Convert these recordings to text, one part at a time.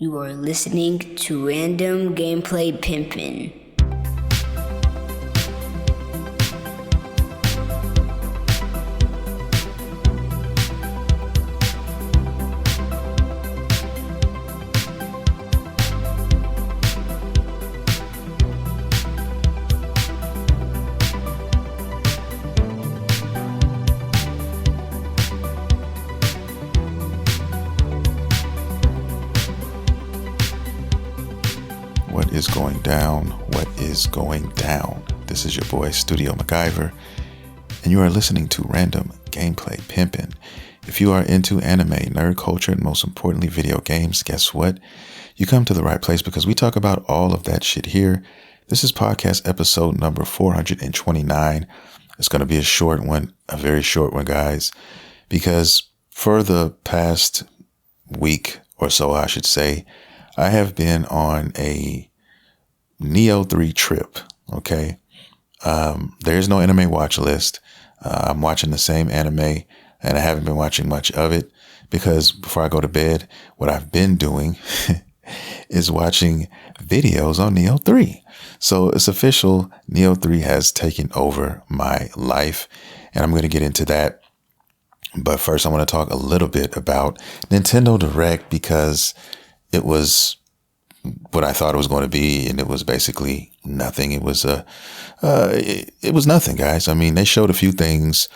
You are listening to Random Gameplay Pimpin'. What is going down? What is going down? This is your boy Studio MacGyver, and you are listening to Random Gameplay Pimpin'. If you are into anime, nerd culture, and most importantly, video games, guess what? You come to the right place because we talk about all of that shit here. This is podcast episode number 429. It's going to be a short one, a very short one, guys, because for the past week or so, I should say, I have been on a Nioh 3 trip, okay? There's no anime watch list. I'm watching the same anime, and I haven't been watching much of it because before I go to bed, what I've been doing is watching videos on Nioh 3. So it's official, Nioh 3 has taken over my life, and I'm going to get into that. But first, I want to talk a little bit about Nintendo Direct because it was what I thought it was going to be, and it was basically nothing. It was it was nothing, guys. I mean, they showed a few things.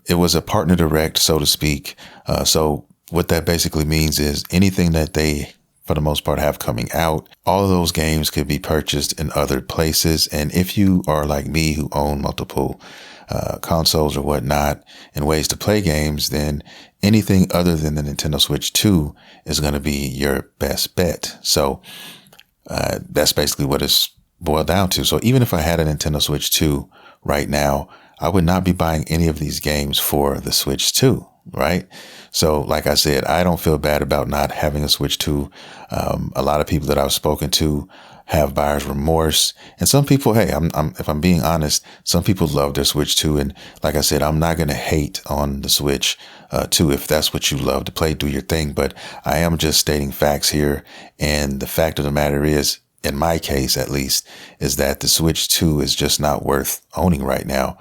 It was a partner direct, so to speak. So what that basically means is anything that they, for the most part, have coming out, all of those games could be purchased in other places. And if you are like me, who own multiple consoles or whatnot and ways to play games, then anything other than the Nintendo Switch 2 is going to be your best bet. So that's basically what it's boiled down to. So even if I had a Nintendo Switch 2 right now, I would not be buying any of these games for the Switch 2, right? So like I said, I don't feel bad about not having a Switch 2. A lot of people that I've spoken to have buyer's remorse. And some people, hey, if I'm being honest, some people love their Switch 2. And like I said, I'm not going to hate on the Switch 2. If that's what you love to play, do your thing. But I am just stating facts here. And the fact of the matter is, in my case, at least, is that the Switch 2 is just not worth owning right now.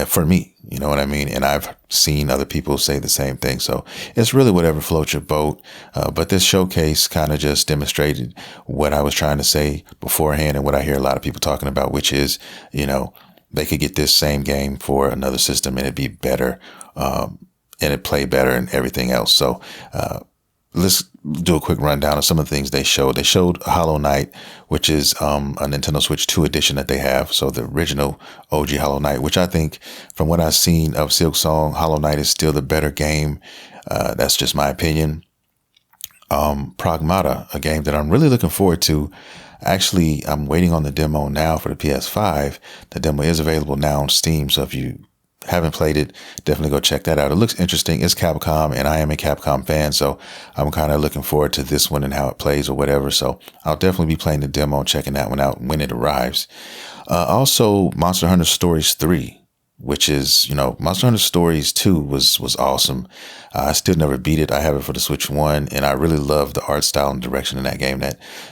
For me, you know what I mean? And I've seen other people say the same thing. So it's really whatever floats your boat. But this showcase kind of just demonstrated what I was trying to say beforehand and what I hear a lot of people talking about, which is, you know, they could get this same game for another system and it'd be better, and it'd play better and everything else. So, let's do a quick rundown of some of the things they showed. They showed Hollow Knight, which is a Nintendo Switch 2 edition that they have. So the original OG Hollow Knight, which I think from what I've seen of Silk Song, Hollow Knight is still the better game. That's just my opinion. Pragmata, a game that I'm really looking forward to. Actually, I'm waiting on the demo now for the PS5. The demo is available now on Steam. So if you haven't played it, definitely go check that out. It looks interesting. It's Capcom, and I am a Capcom fan, so I'm kind of looking forward to this one and how it plays or whatever. So I'll definitely be playing the demo and checking that one out when it arrives. Also, Monster Hunter Stories 3, which is, you know, Monster Hunter Stories 2 was awesome. I still never beat it. I have it for the Switch 1, and I really love the art style and direction in that game.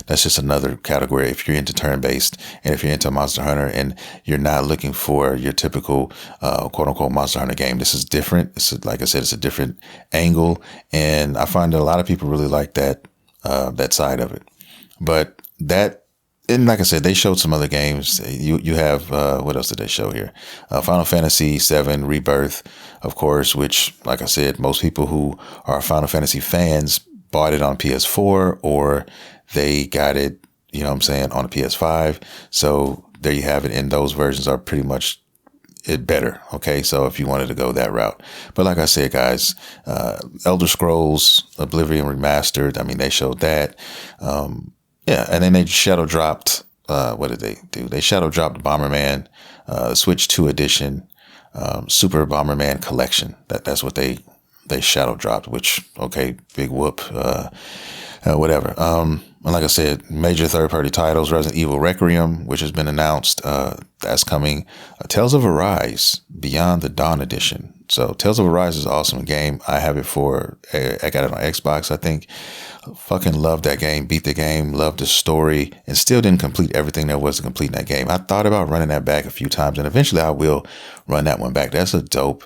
That's just another category. If you're into turn-based, and if you're into Monster Hunter, and you're not looking for your typical quote-unquote Monster Hunter game, this is different. Like I said, it's a different angle, and I find that a lot of people really like that side of it. But that. And like I said, they showed some other games. You have, what else did they show here? Final Fantasy VII Rebirth, of course, which, like I said, most people who are Final Fantasy fans bought it on PS4 or they got it, you know what I'm saying, on a PS5. So there you have it. And those versions are pretty much it better. Okay. So if you wanted to go that route, but like I said, guys, Elder Scrolls Oblivion Remastered. I mean, they showed that, yeah, and then they shadow dropped, what did they do? They shadow dropped Bomberman, Switch 2 edition, Super Bomberman Collection. That's what they shadow dropped, which, okay, big whoop, whatever. And like I said, major third-party titles, Resident Evil Requiem, which has been announced, that's coming. Tales of Arise, Beyond the Dawn edition. So Tales of Arise is an awesome game. I have it I got it on Xbox, I think. Fucking loved that game, beat the game, loved the story, and still didn't complete everything there was to complete in that game. I thought about running that back a few times, and eventually I will run that one back. That's a dope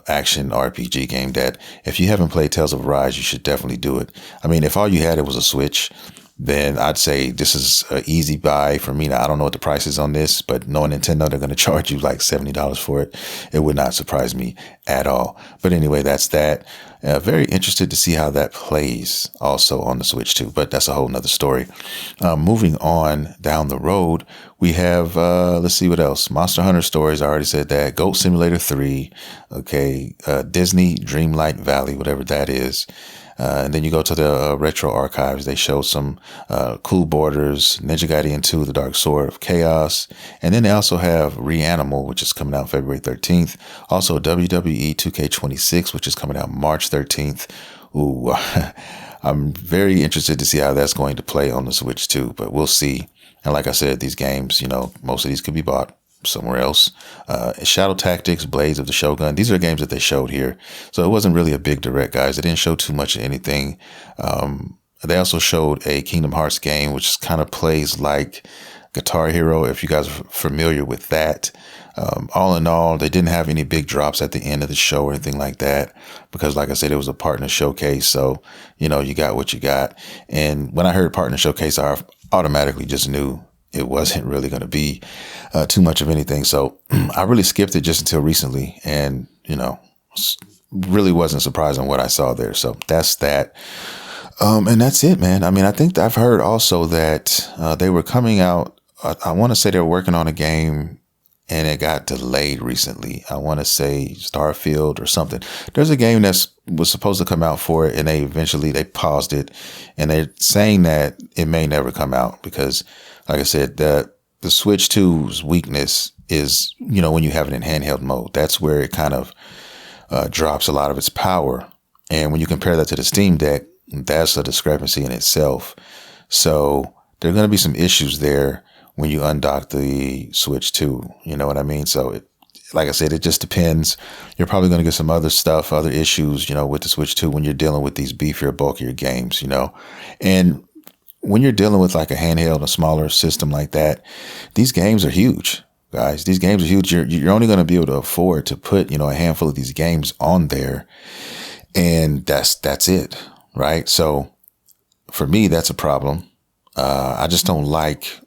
action RPG game that if you haven't played Tales of Arise, you should definitely do it. I mean, if all you had it was a Switch, then I'd say this is an easy buy for me. Now, I don't know what the price is on this, but knowing Nintendo, they're going to charge you like $70 for it. It would not surprise me at all. But anyway, that's that. Very interested to see how that plays also on the Switch too, but that's a whole nother story. Moving on down the road, we have, let's see what else. Monster Hunter Stories, I already said that. Goat Simulator 3, okay. Disney Dreamlight Valley, whatever that is. And then you go to the retro archives. They show some cool borders, Ninja Gaiden 2, The Dark Sword of Chaos. And then they also have Reanimal, which is coming out February 13th. Also WWE 2K26, which is coming out March 13th. Ooh, I'm very interested to see how that's going to play on the Switch too, but we'll see. And like I said, these games, most of these could be bought somewhere else. Shadow Tactics, Blades of the Shogun. These are games that they showed here. So it wasn't really a big direct, guys. They didn't show too much of anything. They also showed a Kingdom Hearts game, which kind of plays like Guitar Hero, if you guys are familiar with that. All in all, they didn't have any big drops at the end of the show or anything like that, because like I said, it was a partner showcase. So, you got what you got. And when I heard partner showcase, I automatically just knew it wasn't really going to be too much of anything. So I really skipped it just until recently, and, really wasn't surprised on what I saw there. So that's that. And that's it, man. I mean, I think I've heard also that they were coming out. I want to say they were working on a game and it got delayed recently. I want to say Starfield or something. There's a game that was supposed to come out for it, and they paused it, and they're saying that it may never come out because, like I said, the Switch 2's weakness is, when you have it in handheld mode. That's where it kind of drops a lot of its power. And when you compare that to the Steam Deck, that's a discrepancy in itself. So there are going to be some issues there when you undock the Switch 2. You know what I mean? So like I said, it just depends. You're probably going to get some other stuff, other issues, with the Switch 2 when you're dealing with these beefier, bulkier games, And when you're dealing with like a handheld, a smaller system like that, these games are huge, guys. These games are huge. You're only going to be able to afford to put, a handful of these games on there. And that's it, right? So for me, that's a problem. I just don't like,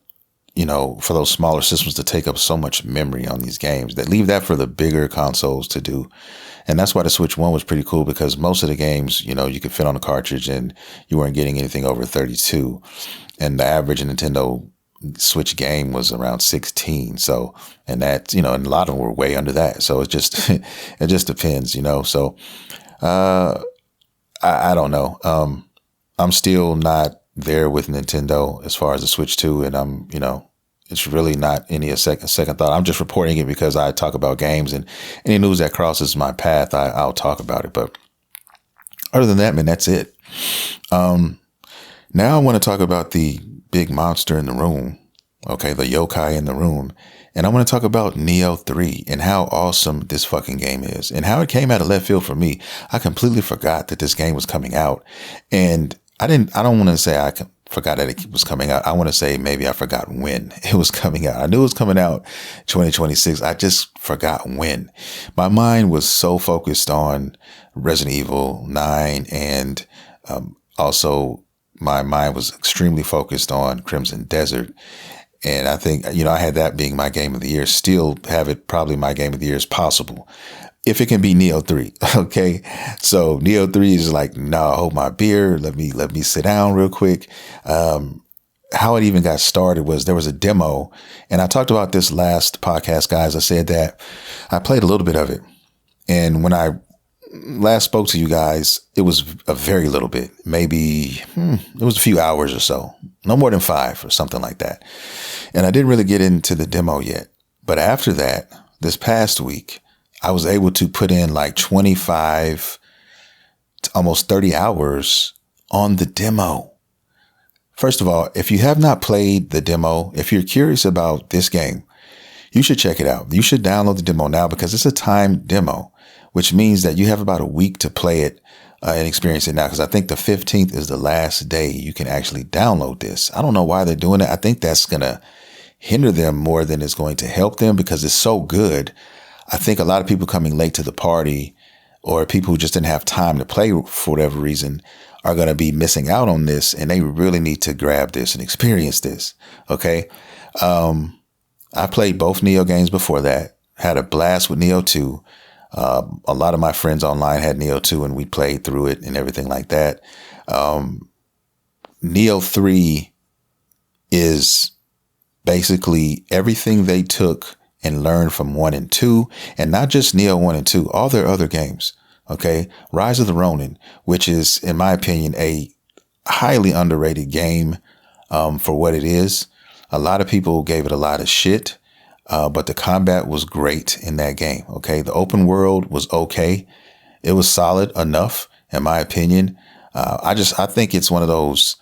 for those smaller systems to take up so much memory on these games. That leave that for the bigger consoles to do. And that's why the Switch 1 was pretty cool, because most of the games, you could fit on a cartridge and you weren't getting anything over 32. And the average Nintendo Switch game was around 16. So, and that, and a lot of them were way under that. So it just depends, So, I don't know. I'm still not there with Nintendo as far as the Switch 2, and I'm, it's really not any second thought. I'm just reporting it because I talk about games, and any news that crosses my path, I'll talk about it. But other than that, man, that's it. Now I want to talk about the big monster in the room. Okay, the yokai in the room. And I want to talk about Nioh 3 and how awesome this fucking game is and how it came out of left field for me. I completely forgot that this game was coming out, and I don't want to say I forgot that it was coming out. I want to say maybe I forgot when it was coming out. I knew it was coming out 2026. I just forgot when. My mind was so focused on Resident Evil 9, and also my mind was extremely focused on Crimson Desert. And I think, I had that being my game of the year, still have it probably my game of the year as possible, if it can be Nioh 3. Okay. So Nioh 3 is like, no, hold my beer. Let me sit down real quick. How it even got started was there was a demo, and I talked about this last podcast, guys. I said that I played a little bit of it. And when I last spoke to you guys, it was a very little bit, maybe it was a few hours or so, no more than 5 or something like that. And I didn't really get into the demo yet. But after that, this past week, I was able to put in like 25 to almost 30 hours on the demo. First of all, if you have not played the demo, if you're curious about this game, you should check it out. You should download the demo now, because it's a timed demo, which means that you have about a week to play it and experience it now, because I think the 15th is the last day you can actually download this. I don't know why they're doing it. I think that's going to hinder them more than it's going to help them, because it's so good. I think a lot of people coming late to the party, or people who just didn't have time to play for whatever reason, are going to be missing out on this, and they really need to grab this and experience this. Okay. I played both Nioh games before that, had a blast with Nioh 2. A lot of my friends online had Nioh 2, and we played through it and everything like that. Nioh 3 is basically everything they took and learned from 1 and 2, and not just Nioh 1 and 2, all their other games. Okay. Rise of the Ronin, which is, in my opinion, a highly underrated game, for what it is. A lot of people gave it a lot of shit, but the combat was great in that game. Okay. The open world was okay. It was solid enough, in my opinion. I think it's one of those,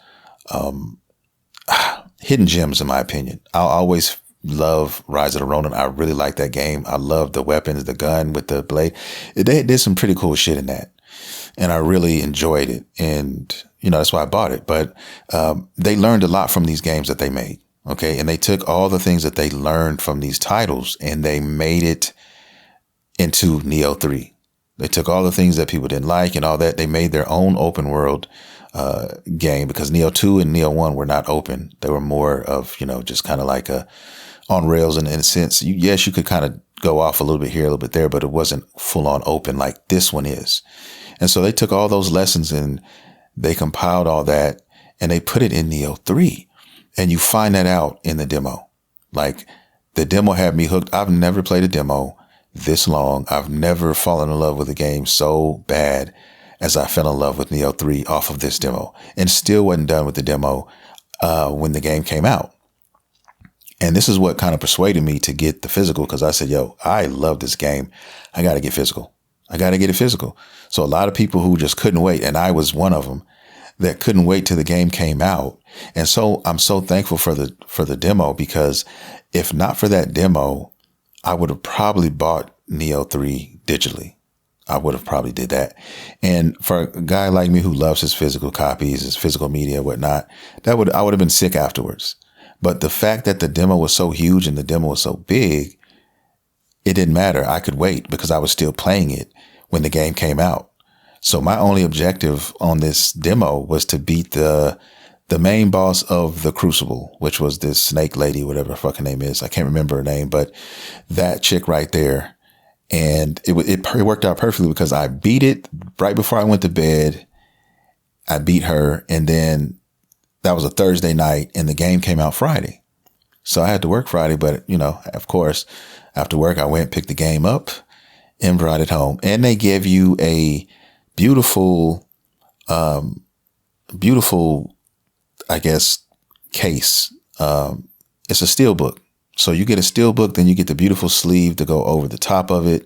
hidden gems, in my opinion. I'll always love Rise of the Ronin. I really like that game. I love the weapons, the gun with the blade. They did some pretty cool shit in that, and I really enjoyed it. And, that's why I bought it. But they learned a lot from these games that they made. Okay. And they took all the things that they learned from these titles and they made it into Nioh 3. They took all the things that people didn't like and all that. They made their own open world game, because Nioh 2 and Nioh 1 were not open. They were more of, just kind of like on rails in a sense. Yes, you could kind of go off a little bit here, a little bit there, but it wasn't full on open like this one is. And so they took all those lessons and they compiled all that and they put it in Nioh 3. And you find that out in the demo. Like, the demo had me hooked. I've never played a demo this long. I've never fallen in love with a game so bad as I fell in love with Nioh 3 off of this demo, and still wasn't done with the demo when the game came out. And this is what kind of persuaded me to get the physical, because I said, yo, I love this game. I got to get physical. I got to get it physical. So a lot of people who just couldn't wait, and I was one of them, that couldn't wait till the game came out. And so I'm so thankful for the demo, because if not for that demo, I would have probably bought Nioh 3 digitally. I would have probably did that. And for a guy like me who loves his physical copies, his physical media, whatnot, I would have been sick afterwards. But the fact that the demo was so huge and the demo was so big, it didn't matter. I could wait because I was still playing it when the game came out. So my only objective on this demo was to beat the main boss of the Crucible, which was this snake lady, whatever her fucking name is. I can't remember her name, but that chick right there. And it worked out perfectly, because I beat it right before I went to bed. I beat her, and then that was a Thursday night, and the game came out Friday. So I had to work Friday, but of course, after work, I went, picked the game up and brought it home. And they give you a beautiful, I guess, case. It's a steel book. So you get a steel book, then you get the beautiful sleeve to go over the top of it.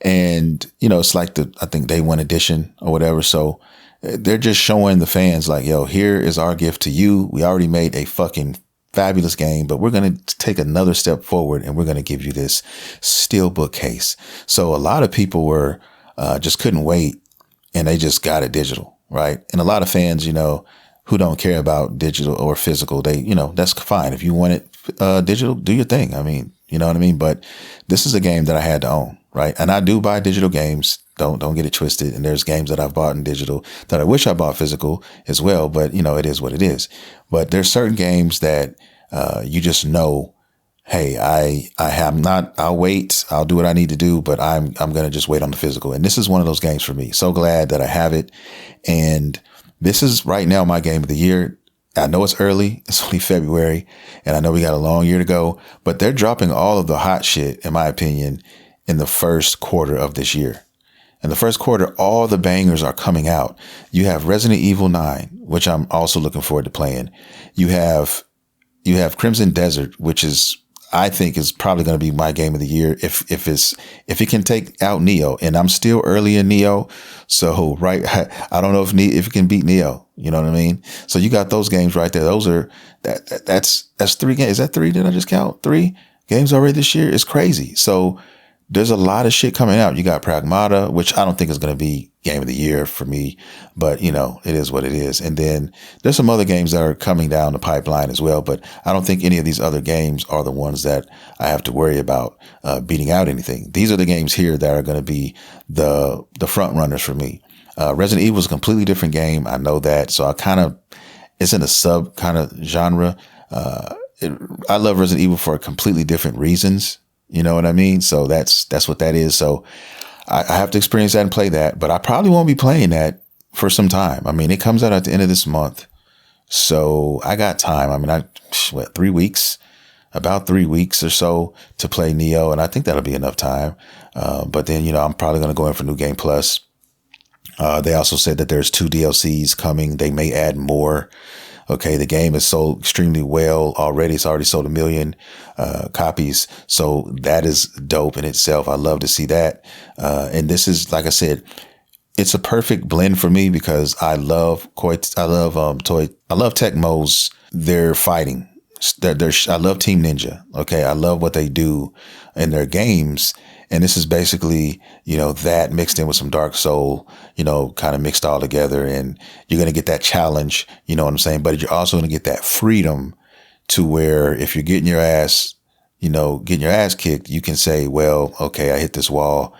And, it's like I think day one edition or whatever. So they're just showing the fans like, yo, here is our gift to you. We already made a fucking fabulous game, but we're going to take another step forward and we're going to give you this steel book case. So a lot of people were just couldn't wait, and they just got it digital. Right. And a lot of fans, who don't care about digital or physical, they, that's fine. If you want it digital, do your thing. I mean, you know what I mean? But this is a game that I had to own. Right. And I do buy digital games. Don't get it twisted. And there's games that I've bought in digital that I wish I bought physical as well. But, it is what it is. But there's certain games that you just know, hey, I have not, I'll wait. I'll do what I need to do, but I'm going to just wait on the physical. And this is one of those games for me. So glad that I have it. And this is right now my game of the year. I know it's early. It's only February, and I know we got a long year to go, but they're dropping all of the hot shit, in my opinion, in the first quarter of this year. In the first quarter, all the bangers are coming out. You have Resident Evil 9, which I'm also looking forward to playing. You have Crimson Desert, which I think is probably going to be my game of the year if it can take out Nioh, and I'm still early in Nioh. So I don't know if it can beat Nioh. You know what I mean? So you got those games right there. Those are that's 3 games. Is that 3? Did I just count 3 games already this year? It's crazy. So there's a lot of shit coming out. You got Pragmata, which I don't think is going to be game of the year for me, but you know, it is what it is. And then there's some other games that are coming down the pipeline as well, but I don't think any of these other games are the ones that I have to worry about beating out anything. These are the games here that are going to be the front runners for me. Resident Evil is a completely different game. I know that. So it's in a sub kind of genre. I love Resident Evil for completely different reasons. You know what I mean? So that's what that is. So I have to experience that and play that, but I probably won't be playing that for some time. I mean, it comes out at the end of this month. So I got time. I mean, 3 weeks, about 3 weeks or so to play Nioh. And I think that'll be enough time. But then, you know, I'm probably going to go in for New Game Plus. They also said that there's 2 DLCs coming. They may add more. Okay, the game is sold extremely well already. It's already sold 1 million copies. So that is dope in itself. I love to see that. And this is, like I said, it's a perfect blend for me because I love Tecmo's, their fighting. I love Team Ninja. Okay, I love what they do in their games. And this is basically, you know, that mixed in with some Dark Soul, you know, kind of mixed all together. And you're going to get that challenge, you know what I'm saying? But you're also going to get that freedom to where if you're getting your ass kicked, you can say, well, okay, I hit this wall.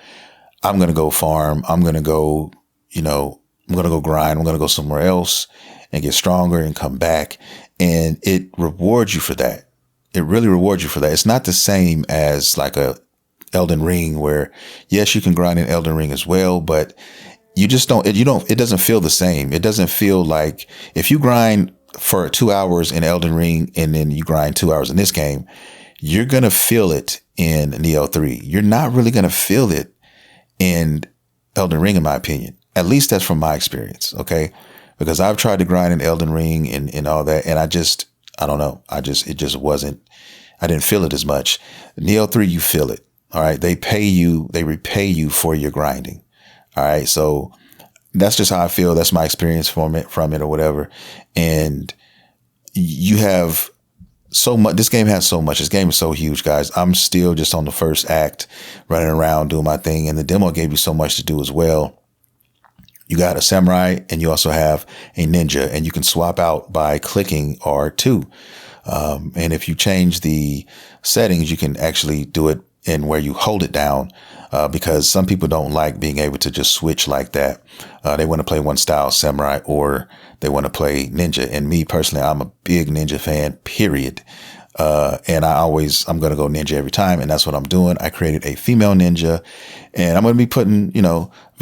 I'm going to go farm. I'm going to go, I'm going to go grind. I'm going to go somewhere else and get stronger and come back. And it rewards you for that. It really rewards you for that. It's not the same as like a Elden Ring where, yes, you can grind in Elden Ring as well, but it doesn't feel the same. It doesn't feel like if you grind for 2 hours in Elden Ring and then you grind 2 hours in this game, you're going to feel it in Nioh 3. You're not really going to feel it in Elden Ring, in my opinion. At least that's from my experience. Okay. Because I've tried to grind in Elden Ring and all that. And I don't know. I didn't feel it as much. Nioh 3, you feel it. All right. They repay you for your grinding. All right. So that's just how I feel. That's my experience from it or whatever. And you have so much. This game has so much. This game is so huge, guys. I'm still just on the first act running around doing my thing. And the demo gave you so much to do as well. You got a samurai and you also have a ninja, and you can swap out by clicking R2. And if you change the settings, you can actually do it in where you hold it down, because some people don't like being able to just switch like that. They want to play one style, samurai, or they want to play ninja. And me personally, I'm a big ninja fan, period. And I'm going to go ninja every time. And that's what I'm doing. I created a female ninja, and I'm going to be putting,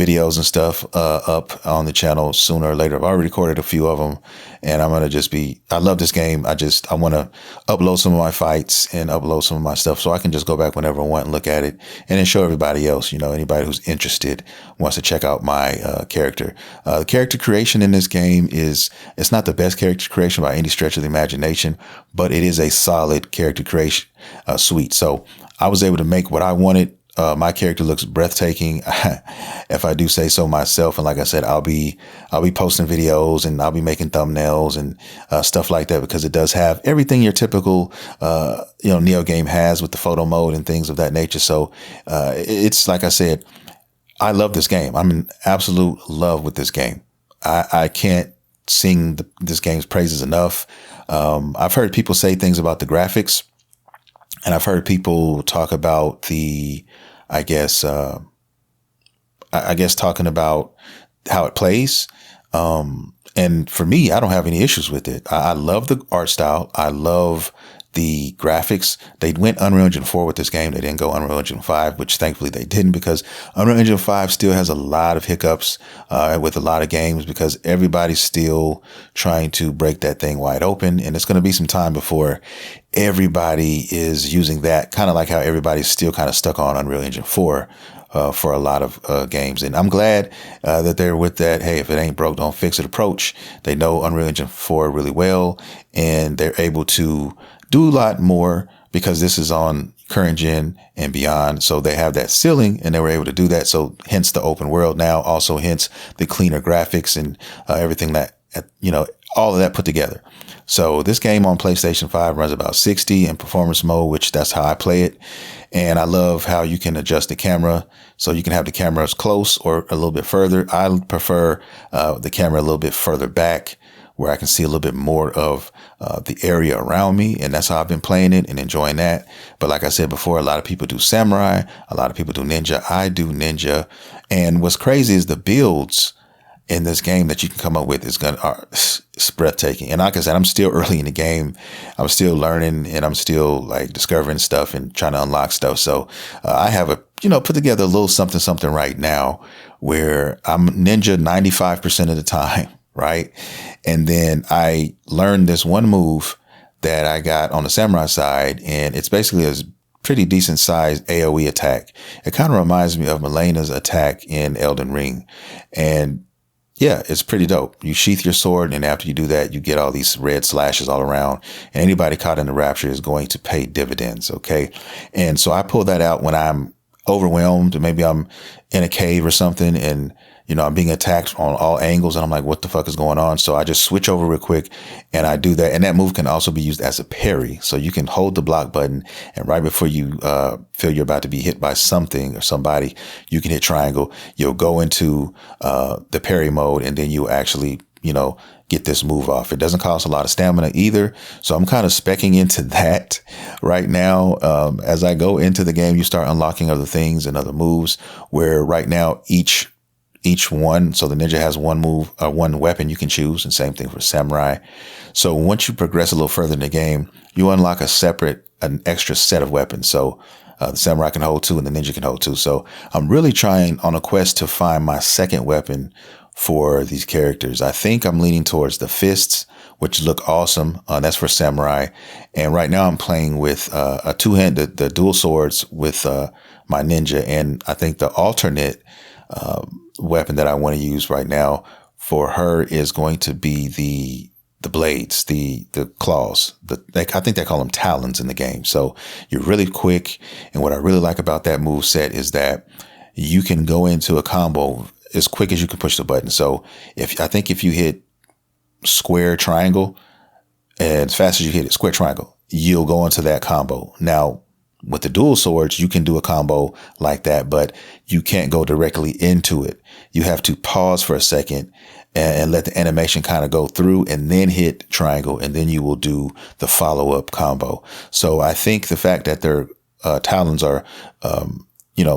videos and stuff, up on the channel sooner or later. I've already recorded a few of them, and I'm going to I love this game. I want to upload some of my fights and upload some of my stuff so I can just go back whenever I want and look at it and then show everybody else, anybody who's interested wants to check out my, character. The character creation in this game it's not the best character creation by any stretch of the imagination, but it is a solid character creation, suite. So I was able to make what I wanted. My character looks breathtaking, if I do say so myself. And like I said, I'll be posting videos and I'll be making thumbnails and stuff like that, because it does have everything your typical Nioh game has with the photo mode and things of that nature. So it's like I said, I love this game. I'm in absolute love with this game. I can't sing this game's praises enough. I've heard people say things about the graphics, and I've heard people talk about talking about how it plays. And for me, I don't have any issues with it. I love the art style. I love the graphics. They went Unreal Engine 4 with this game. They didn't go Unreal Engine 5, which thankfully they didn't, because Unreal Engine 5 still has a lot of hiccups with a lot of games, because everybody's still trying to break that thing wide open. And it's going to be some time before everybody is using that, kind of like how everybody's still kind of stuck on Unreal Engine 4 for a lot of games. And I'm glad that they're with that. Hey, if it ain't broke, don't fix it approach. They know Unreal Engine 4 really well, and they're able to do a lot more because this is on current gen and beyond. So they have that ceiling, and they were able to do that. So hence the open world now, also hence the cleaner graphics and everything that, all of that put together. So this game on PlayStation 5 runs about 60 in performance mode, which that's how I play it. And I love how you can adjust the camera so you can have the cameras close or a little bit further. I prefer the camera a little bit further back where I can see a little bit more of the area around me. And that's how I've been playing it and enjoying that. But like I said before, a lot of people do samurai. A lot of people do ninja. I do ninja. And what's crazy is the builds in this game that you can come up with is it's breathtaking. And like I said, I'm still early in the game. I'm still learning and I'm still like discovering stuff and trying to unlock stuff. So I have put together a little something right now where I'm ninja 95% of the time. Right. And then I learned this one move that I got on the samurai side, and it's basically a pretty decent sized AoE attack. It kind of reminds me of Melena's attack in Elden Ring. And yeah, it's pretty dope. You sheath your sword, and after you do that, you get all these red slashes all around. And anybody caught in the rapture is going to pay dividends. Okay. And so I pull that out when I'm overwhelmed. Maybe I'm in a cave or something, and I'm being attacked on all angles, and I'm like, what the fuck is going on? So I just switch over real quick and I do that. And that move can also be used as a parry. So you can hold the block button, and right before you feel you're about to be hit by something or somebody, you can hit triangle. You'll go into the parry mode, and then you'll actually, get this move off. It doesn't cost a lot of stamina either. So I'm kind of specking into that right now. As I go into the game, you start unlocking other things and other moves where right now each one. So the ninja has one move, one weapon you can choose, and same thing for samurai. So once you progress a little further in the game, you unlock an extra set of weapons. So the samurai can hold two and the ninja can hold two. So I'm really trying on a quest to find my second weapon for these characters. I think I'm leaning towards the fists, which look awesome. That's for samurai. And right now I'm playing with a two-hand, the dual swords with my ninja. And I think the alternate weapon that I want to use right now for her is going to be the blades, the claws. I think they call them talons in the game. So you're really quick. And what I really like about that move set is that you can go into a combo as quick as you can push the button. So if you hit square triangle, and as fast as you hit it, square triangle, you'll go into that combo. Now, with the dual swords, you can do a combo like that, but you can't go directly into it. You have to pause for a second and let the animation kind of go through, and then hit triangle, and then you will do the follow-up combo. So I think the fact that their talons are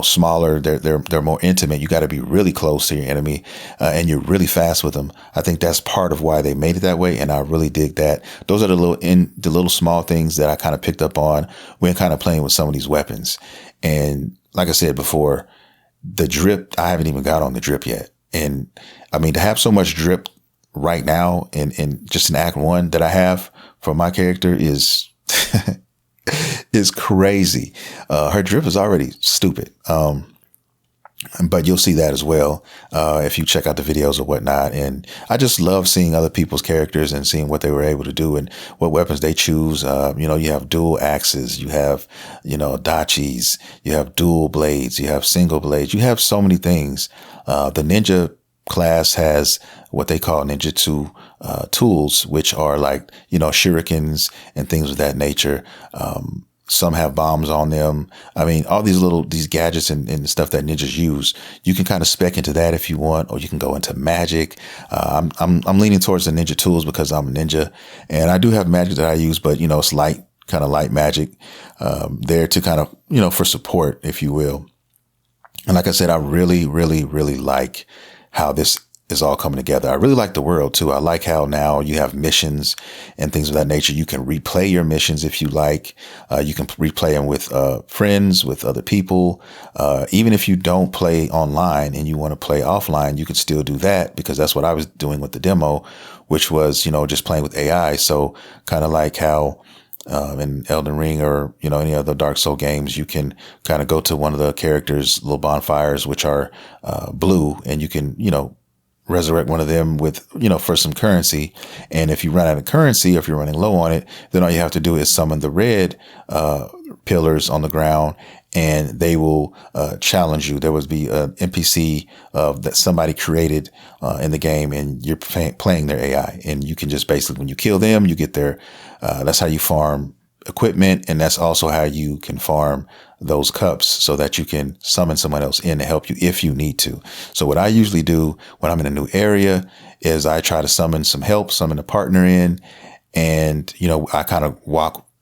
smaller, they're more intimate. You got to be really close to your enemy, and you're really fast with them. I think that's part of why they made it that way, and I really dig that. Those are the little small things that I kind of picked up on when kind of playing with some of these weapons. And like I said before, the drip, I haven't even got on the drip yet. And I mean, to have so much drip right now in just in Act 1 that I have for my character is is crazy. Her drip is already stupid. But you'll see that as well if you check out the videos or whatnot. And I just love seeing other people's characters and seeing what they were able to do and what weapons they choose. You have dual axes, you have, dachis, you have dual blades, you have single blades, you have so many things. The ninja class has what they call ninjutsu tools, which are like, shurikens and things of that nature. Some have bombs on them. I mean, all these gadgets and stuff that ninjas use, you can kind of spec into that if you want, or you can go into magic. I'm leaning towards the ninja tools because I'm a ninja, and I do have magic that I use, but it's kind of light magic, there to kind of, for support, if you will. And like I said, I really, really, really like how this is all coming together. I really like the world too. I like how now you have missions and things of that nature. You can replay your missions if you like. You can replay them with friends, with other people. Even if you don't play online and you want to play offline, you can still do that, because that's what I was doing with the demo, which was, just playing with AI. So kind of like how in Elden Ring or, any other Dark Soul games, you can kind of go to one of the characters' little bonfires, which are blue, and you can, resurrect one of them with, for some currency. And if you run out of currency, or if you're running low on it, then all you have to do is summon the red pillars on the ground, and they will challenge you. There would be an NPC that somebody created in the game, and you're playing their AI. And you can just basically, when you kill them, you get their, that's how you farm equipment, and that's also how you can farm those cups so that you can summon someone else in to help you if you need to. So what I usually do when I'm in a new area is I try to summon some help, summon a partner in, and, I kind of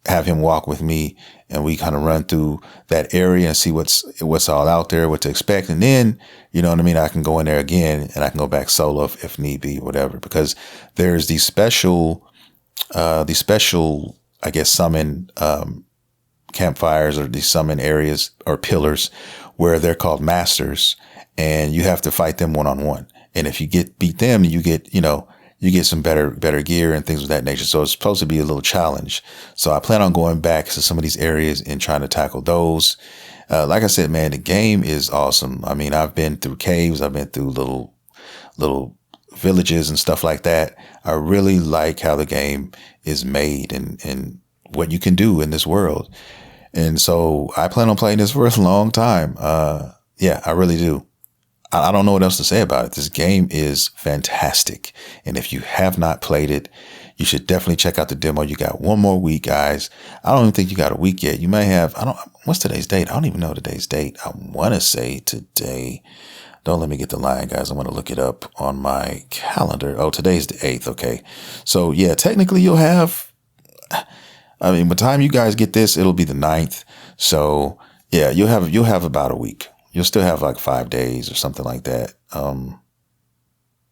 have him walk with me, and we kind of run through that area and see what's all out there, what to expect. And then, you know what I mean? I can go in there again and I can go back solo if need be, whatever, because there's these special, I guess, summon, campfires, or these summon areas or pillars where they're called masters, and you have to fight them one-on-one. And if you beat them, you get some better gear and things of that nature. So it's supposed to be a little challenge. So I plan on going back to some of these areas and trying to tackle those. Like I said, man, the game is awesome. I mean, I've been through caves. I've been through little villages and stuff like that. I really like how the game is made and what you can do in this world. And so I plan on playing this for a long time. Yeah, I really do. I don't know what else to say about it. This game is fantastic. And if you have not played it, you should definitely check out the demo. You got one more week, guys. I don't even think you got a week yet. You may have, what's today's date? I don't even know today's date. I want to say today. Don't let me get the line, guys. I want to look it up on my calendar. Oh, today's the 8th. Okay. So yeah, technically you'll have, by the time you guys get this, it'll be the 9th. So yeah, you'll have about a week. You'll still have like 5 days or something like that.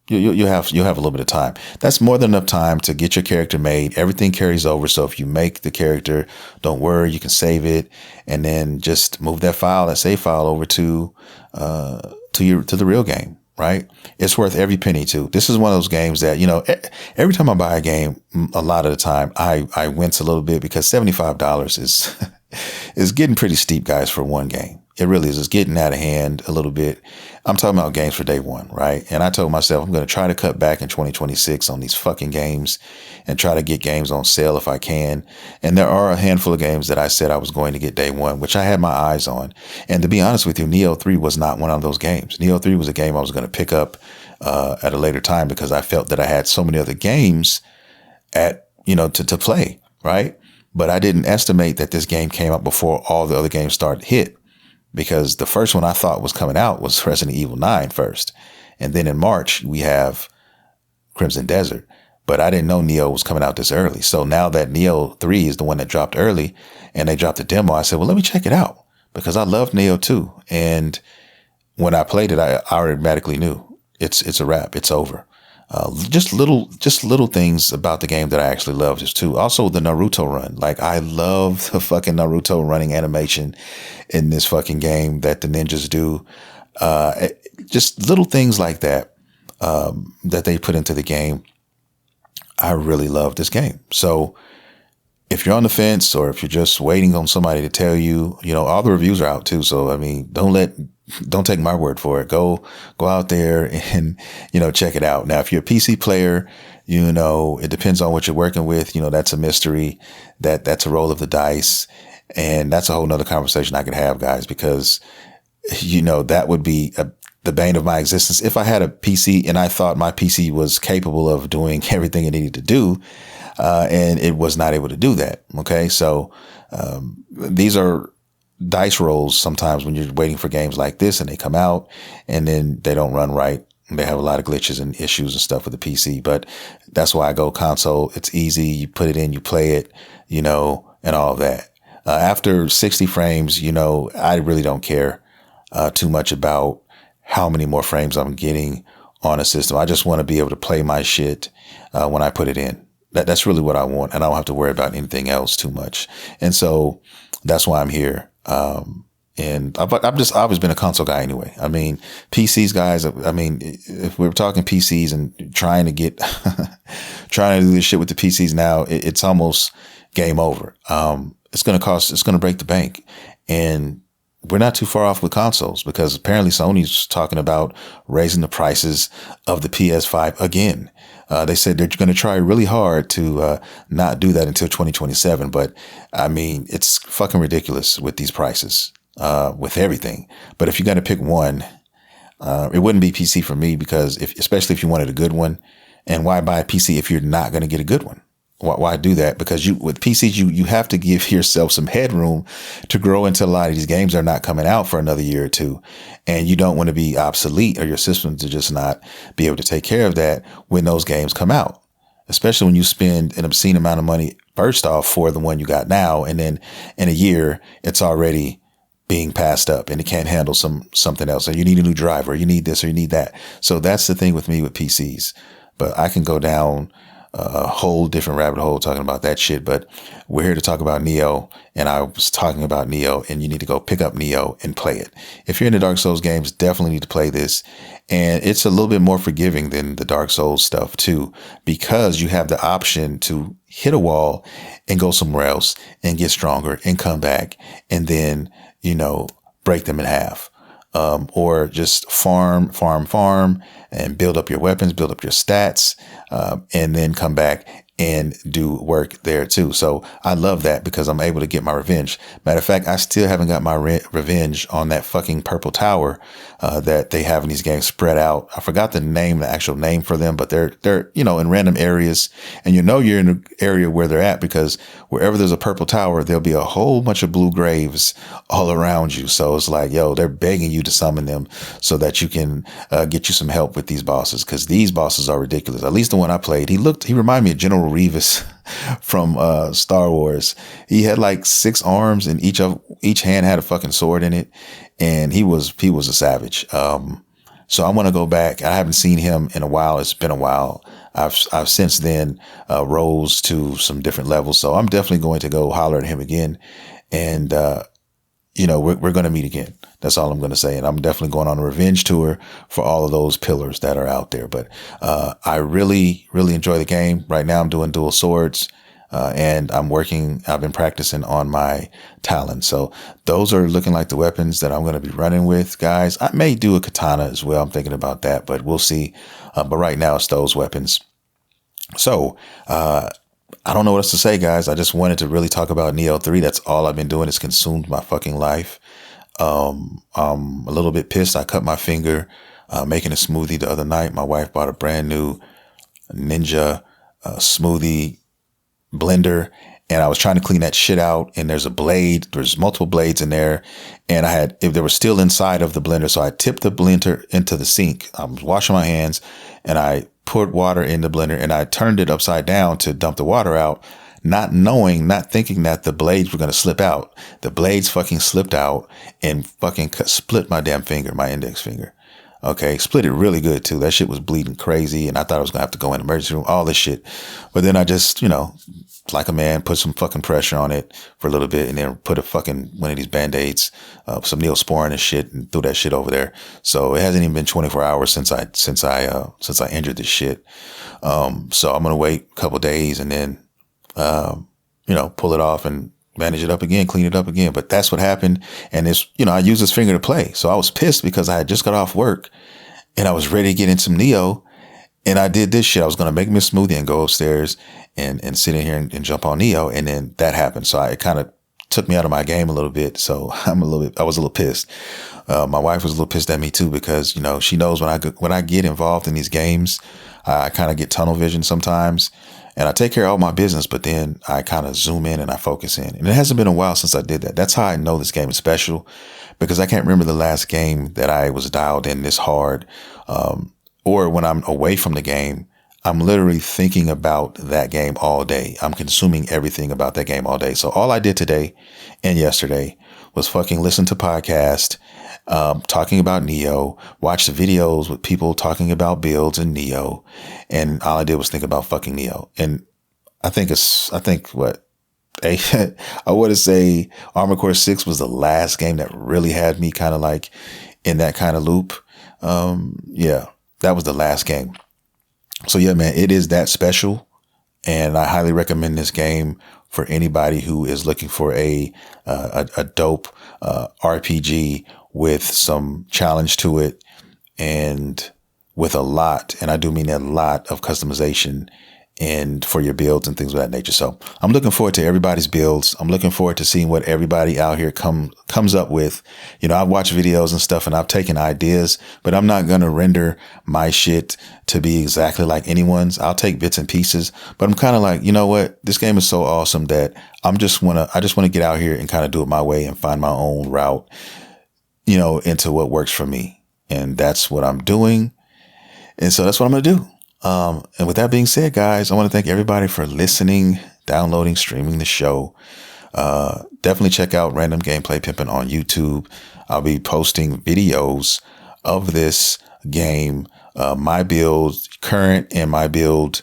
You'll have a little bit of time. That's more than enough time to get your character made. Everything carries over. So if you make the character, don't worry, you can save it and then just move that save file over to the real game. Right? It's worth every penny too. This is one of those games that, every time I buy a game, a lot of the time I wince a little bit because $75 is getting pretty steep, guys, for one game. It really is. It's getting out of hand a little bit. I'm talking about games for day one, right? And I told myself I'm going to try to cut back in 2026 on these fucking games and try to get games on sale if I can. And there are a handful of games that I said I was going to get day one, which I had my eyes on. And to be honest with you, Nioh 3 was not one of those games. Nioh 3 was a game I was going to pick up at a later time because I felt that I had so many other games to play, right? But I didn't estimate that this game came out before all the other games started to hit. Because the first one I thought was coming out was Resident Evil 9 first. And then in March, we have Crimson Desert. But I didn't know Nioh was coming out this early. So now that Nioh 3 is the one that dropped early and they dropped the demo, I said, well, let me check it out. Because I love Nioh 2. And when I played it, I automatically knew it's a wrap. It's over. Just little things about the game that I actually love just too. Also the Naruto run. Like I love the fucking Naruto running animation in this fucking game that the ninjas do. Just little things like that, that they put into the game. I really love this game. So if you're on the fence or if you're just waiting on somebody to tell you, all the reviews are out too. So, don't take my word for it. Go out there and, check it out. Now, if you're a PC player, it depends on what you're working with. That's a mystery. That's a roll of the dice. And that's a whole nother conversation I could have, guys, because, that would be the bane of my existence. If I had a PC and I thought my PC was capable of doing everything it needed to do, and it was not able to do that. Okay. So, these are dice rolls sometimes when you're waiting for games like this and they come out and then they don't run right. They have a lot of glitches and issues and stuff with the PC, but that's why I go console. It's easy. You put it in, you play it, and all of that. After 60 frames, I really don't care too much about how many more frames I'm getting on a system. I just want to be able to play my shit when I put it in. That's really what I want. And I don't have to worry about anything else too much. And so that's why I'm here. And I've just always been a console guy anyway. PCs, guys, if we're talking PCs and trying to do this shit with the PCs now, it's almost game over. It's going to break the bank. And we're not too far off with consoles because apparently Sony's talking about raising the prices of the PS5 again. They said they're going to try really hard to not do that until 2027. But it's fucking ridiculous with these prices, with everything. But if you're going to pick one, it wouldn't be PC for me because especially if you wanted a good one, and why buy a PC if you're not going to get a good one? Why do that? Because with PCs, you have to give yourself some headroom to grow into a lot of these games that are not coming out for another year or two. And you don't want to be obsolete or your system to just not be able to take care of that when those games come out. Especially when you spend an obscene amount of money first off for the one you got now. And then in a year, it's already being passed up and it can't handle something else. And you need a new driver, you need this or you need that. So that's the thing with me with PCs. But I can go down a whole different rabbit hole talking about that shit. But we're here to talk about Nioh, and I was talking about Nioh, and you need to go pick up Nioh and play it. If you're into Dark Souls games, definitely need to play this. And it's a little bit more forgiving than the Dark Souls stuff too, because you have the option to hit a wall and go somewhere else and get stronger and come back and then, break them in half. Or just farm and build up your weapons, build up your stats, and then come back and do work there too. So I love that because I'm able to get my revenge. Matter of fact, I still haven't got my revenge on that fucking purple tower that they have in these games spread out. I forgot the actual name for them, but they're in random areas, and you're in an area where they're at because wherever there's a purple tower, there'll be a whole bunch of blue graves all around you. So it's like, they're begging you to summon them so that you can get you some help with these bosses, because these bosses are ridiculous. At least the one I played, he reminded me of General Revis from Star Wars. He had like 6 arms and each hand had a fucking sword in it, and he was a savage. So I want to go back. I haven't seen him in a while. It's been a while. I've since then rose to some different levels. So I'm definitely going to go holler at him again, and we're going to meet again. That's all I'm going to say. And I'm definitely going on a revenge tour for all of those pillars that are out there. But I really, really enjoy the game. Right now I'm doing dual swords, and I've been practicing on my Talon. So those are looking like the weapons that I'm going to be running with, guys. I may do a katana as well. I'm thinking about that, but we'll see. But right now it's those weapons. So, I don't know what else to say, guys. I just wanted to really talk about Nioh 3. That's all I've been doing. It's consumed my fucking life. I'm a little bit pissed. I cut my finger making a smoothie the other night. My wife bought a brand new Ninja smoothie blender, and I was trying to clean that shit out. And there's multiple blades in there, and if they were still inside of the blender, so I tipped the blender into the sink. I was washing my hands, and I poured water in the blender, and I turned it upside down to dump the water out, not thinking that the blades were going to slip out. The blades fucking slipped out and fucking split my damn finger, my index finger. Okay. Split it really good too. That shit was bleeding crazy. And I thought I was going to have to go in the emergency room, all this shit. But then I just, like a man, put some fucking pressure on it for a little bit, and then put one of these Band-Aids, some Neosporin and shit, and threw that shit over there. So it hasn't even been 24 hours since I injured this shit. So I'm going to wait a couple days and then, pull it off and bandage it up again, clean it up again. But that's what happened. And it's, I used this finger to play. So I was pissed because I had just got off work and I was ready to get in some Nioh. And I did this shit. I was going to make me a smoothie and go upstairs and sit in here and jump on Nioh. And then that happened. So it kind of took me out of my game a little bit. So I was a little pissed. My wife was a little pissed at me too, because, she knows when I get involved in these games, I kind of get tunnel vision sometimes, and I take care of all my business, but then I kind of zoom in and I focus in. And it hasn't been a while since I did that. That's how I know this game is special, because I can't remember the last game that I was dialed in this hard. Or when I'm away from the game, I'm literally thinking about that game all day. I'm consuming everything about that game all day. So all I did today and yesterday was fucking listen to podcasts, talking about Nioh, watch the videos with people talking about builds in Nioh. And all I did was think about fucking Nioh. And I think I want to say Armored Core 6 was the last game that really had me kind of like in that kind of loop. Yeah, that was the last game. So yeah, man, it is that special. And I highly recommend this game for anybody who is looking for a dope RPG with some challenge to it, and with a lot, and I do mean a lot, of customization and for your builds and things of that nature. So I'm looking forward to everybody's builds. I'm looking forward to seeing what everybody out here comes up with. I've watched videos and stuff and I've taken ideas, but I'm not going to render my shit to be exactly like anyone's. I'll take bits and pieces, but I'm kind of like, you know what? This game is so awesome that I just want to get out here and kind of do it my way and find my own route, into what works for me. And that's what I'm doing. And so that's what I'm going to do. And with that being said, guys, I want to thank everybody for listening, downloading, streaming the show. Definitely check out Random Gameplay Pimpin' on YouTube. I'll be posting videos of this game, my build current and my build,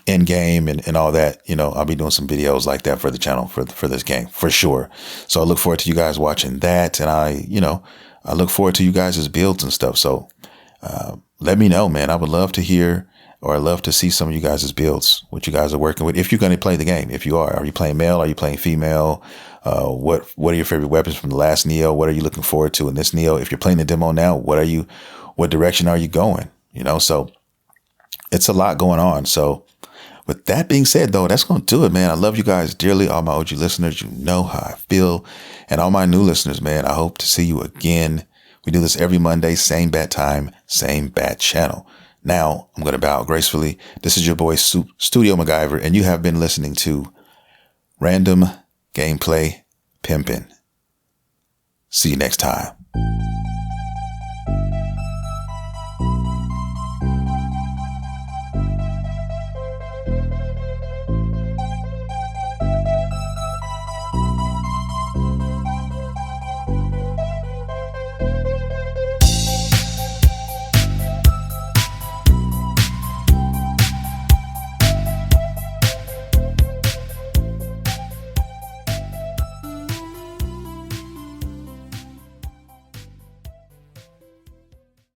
in game and all that. I'll be doing some videos like that for the channel for this game for sure. So I look forward to you guys watching that. And I look forward to you guys' builds and stuff. So, let me know, man. I would love to hear, or I'd love to see some of you guys' builds, what you guys are working with. If you're going to play the game, if you are you playing male? Are you playing female? What are your favorite weapons from the last Nioh? What are you looking forward to in this Nioh? If you're playing the demo now, what direction are you going? So it's a lot going on. So with that being said, though, that's going to do it, man. I love you guys dearly. All my OG listeners, you know how I feel. And all my new listeners, man, I hope to see you again. We do this every Monday, same bat time, same bat channel. Now, I'm going to bow gracefully. This is your boy, Studio MacGyver, and you have been listening to Random Gameplay Pimpin'. See you next time.